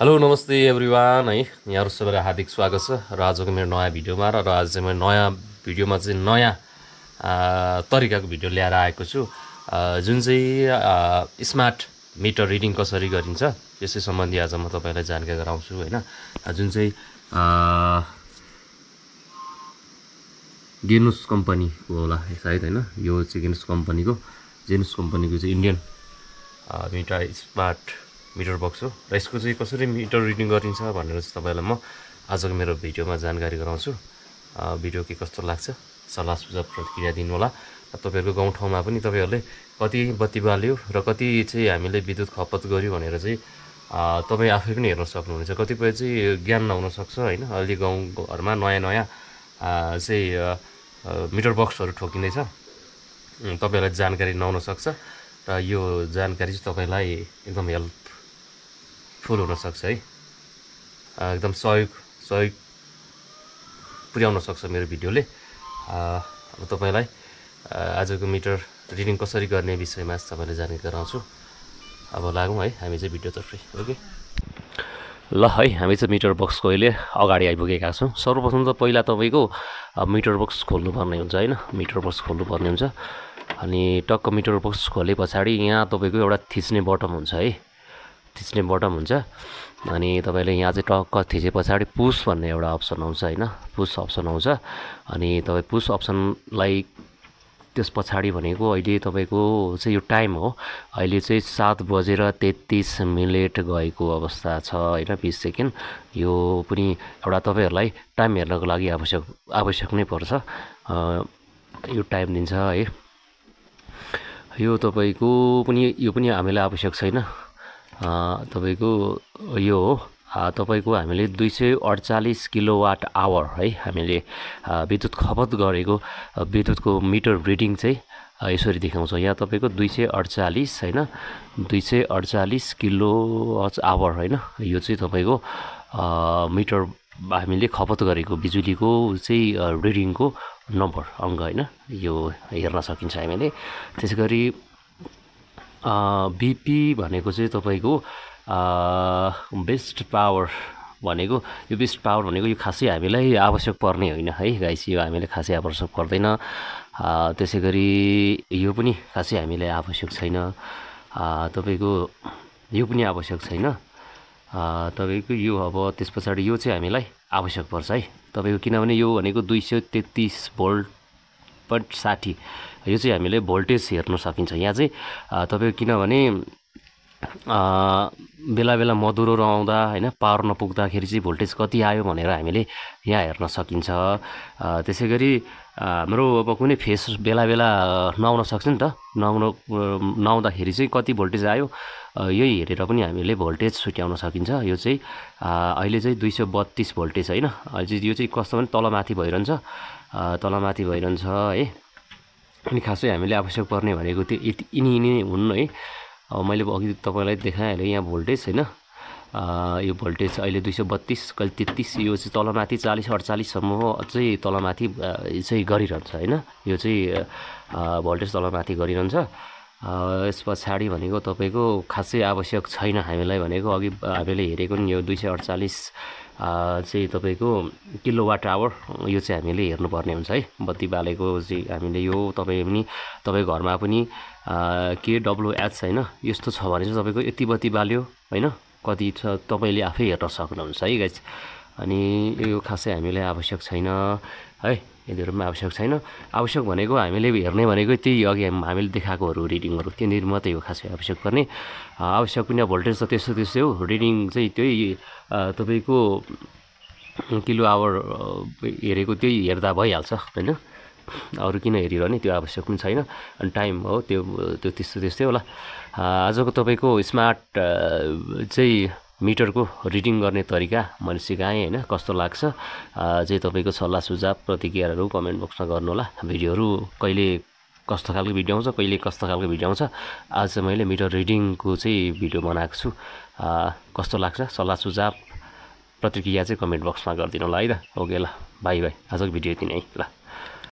Hello नमस्ते everyone है यहाँहरु सबैलाई हार्दिक स्वागत छ र आजको मेरो नयाँ भिडियोमा र आज चाहिँ म नयाँ भिडियोमा चाहिँ नयाँ तरिकाको भिडियो ल्याएर आएको छु जुन चाहिँ स्मार्ट मिटर रिडिङ कसरी गरिन्छ यसै सम्बन्धी आज म तपाईलाई जानकारी गराउँछु हैन जुन चाहिँ जेनुस कम्पनीको होला सायद हैन यो चाहिँ जेनुस कम्पनीको चाहिँ Indian meter smart meter box हो र यसको चाहिँ कसरी मिटर रिडिङ गरिन्छ भनेर चाहिँ तपाईलाई म आजको मेरो भिडियोमा जानकारी गराउँछु। भिडियो के कस्तो लाग्छ सल्लाह सुझाव प्रतिक्रिया दिनु होला। तपाईहरुको गाउँ ठाउँमा पनि तपाईहरुले कति बत्ती बाल्यो र कति चाहिँ हामीले विद्युत खपत गर्यो भनेर चाहिँ तपाई आफै पनि हेर्न सक्नुहुन्छ। कतिपय चाहिँ ज्ञान नहुन सक्छ हैन अहिले गाउँ घरमा नयाँ चाहिँ मिटर बक्सहरु ठोकिँदैछ तपाईहरुलाई जानकारी नहुन सक्छ र यो जानकारी चाहिँ तपाईलाई एकदम हेल्पफुल हुन सक्छ है एकदम सहयोग पुर्याउन सक्छ मेरो भिडियोले। अब तपाईलाई आजको मिटर रिडिङ कसरी गर्ने विषयमा तपाईलाई जानकारी गराउँछु। अब लागौं है हामी चाहिँ भिडियोतर्फ। ओके ल है हामी चाहिँ मिटर बक्सको अहिले अगाडि आइपुगेका छौं। सर्वप्रथम त पहिला तपाईको मिटर बक्स खोल्नु पर्ने हुन्छ हैन मिटर बक्स खोल्नु पर्ने हुन्छ अनि टक्क मिटर बक्स खोले पछाडी यहाँ तपाईको एउटा थिच्ने बटन हुन्छ है थिच्ने बटन हुन्छ अनि तपाईले यहाँ चाहिँ टक्क थिचे पछाडी पुश भन्ने एउटा अप्सन आउँछ हैन पुश अप्सन आउँछ अनि तपाई पुश अप्सनलाई त्यस पछाडी भनेको अहिले तपाईको चाहिँ यो टाइम हो अहिले चाहिँ 7:33 गएको अवस्था छ हैन 20 सेकेन्ड यो पनि एउटा तपाईहरुलाई टाइम हेर्नको लागि आवश्यक नै पर्छ यो टाइम दिन्छ है यो तपाईको यो पनि हामीलाई आवश्यक छैन तपाईको यो हो तपाईको हामीले 248 किलोवाट आवर है हामीले विद्युत खपत गरेको विद्युतको मिटर रिडिङ चाहिँ यसरी देखाउँछ। यहाँ तपाईको 248 हैन 248 किलोवाट आवर हैन यो चाहिँ तपाईको मिटर हामीले खपत गरेको बिजुलीको चाहिँ रिडिङको नम्बर अंक हैन यो हेर्न सकिन्छ हामीले। त्यसैगरी बीपी भनेको चाहिँ तपाईको बेस्ट पावर भनेको यो बेस्ट पावर भनेको यो खासै हामीलाई आवश्यक पर्ने होइन है गाइस यो हामीले खासै आवश्यक पर्दैन। त्यसैगरी यो पनि खासै हामीलाई आवश्यक छैन तपाईको यो पनि आवश्यक छैन तपाईको यो अब त्यसपछि यो चाहिँ हामीलाई आवश्यक पर्छ है तपाईको किनभने यो भनेको 233 भोल्ट 60 यो चाहिँ हामीले भोल्टेज हेर्न सकिन्छ। यहाँ चाहिँ तपाईको किनभने बेला मधुरो आउँदा हैन पावर नपुग्दाखेरि चाहिँ भोल्टेज कति आयो भनेर हामीले यहाँ हेर्न सकिन्छ। त्यसैगरी हाम्रो अब कुनै फेस बेला नआउन सक्छ नि त नआउँदाखेरि चाहिँ कति भोल्टेज आयो यही हेरेर पनि हामीले भोल्टेज छुट्याउन सकिन्छ। यो चाहिँ अहिले चाहिँ 232 भोल्टेज हैन अहिले यो चाहिँ कस्तो भने तलमाथि भइरहन्छ है अनि खासै हामीले आवश्यक पर्ने भनेको त्यो यिनी हुन् है। अब मैले अघि तपाईलाई देखाएँ यहाँ भोल्टेज हैन यो भोल्टेज अहिले 232 कहिले 33 यो चाहिँ तलमाथि 40 48 सम्म चाहिँ तलमाथि चाहिँ गरिरहन्छ हैन यो चाहिँ भोल्टेज तलमाथि गरिरहन्छ। यस पछाडी भनेको तपाईको खासै आवश्यक छैन हामीलाई भनेको अघि हामीले हेरेको नि यो 248 चाहिँ तपाईको किलोवाट आवर यो चाहिँ हामीले हेर्नुपर्ने हुन्छ है बत्ती बालेको चाहिँ हामीले यो तपाई घरमा पनि KWH हैन यस्तो छ भने चाहिँ तपाईको यति बत्ती बाल्यो हैन कति छ तपाईले आफै हेर्न सक्नुहुन्छ है गाइस। अनि यो खासै हामीलाई आवश्यक छैन है यिनीहरुमा आवश्यक छैन। आवश्यक भनेको हामीले हेर्ने भनेको त्यही अघि हामीले देखाएकोहरु रिडिङहरु त्यनीहरु मात्रै हो खासै आवश्यक पर्ने आवश्यक पनि भोल्टेज त त्यस्तै हो रिडिङ चाहिँ त्यही तपाईको किलो आवर हेरेको त्यही हेर्दा भइहाल्छ हैन अरु किन हेरिरहने त्यो आवश्यक पनि छैन। अनि टाइम हो त्यो त्यस्तै होला। आजको तपाईको स्मार्ट चाहिँ मिटरको रिडिङ गर्ने तरिका मैले सिकाएँ हैन कस्तो लाग्छ चाहिँ तपाईको सल्लाह सुझाव प्रतिक्रियाहरु कमेन्ट बक्समा गर्नु होला। भिडियोहरु कहिले कस्तो खालको भिडियो आउँछ कहिले कस्तो खालको भिडियो आउँछ आज चाहिँ मैले मिटर रिडिङको चाहिँ भिडियो बनाएको छु कस्तो लाग्छ सल्लाह सुझाव प्रतिक्रिया चाहिँ कमेन्ट बक्समा गरिदिनु होला है त। ओके ल बाइ आजको भिडियो यति नै है ल।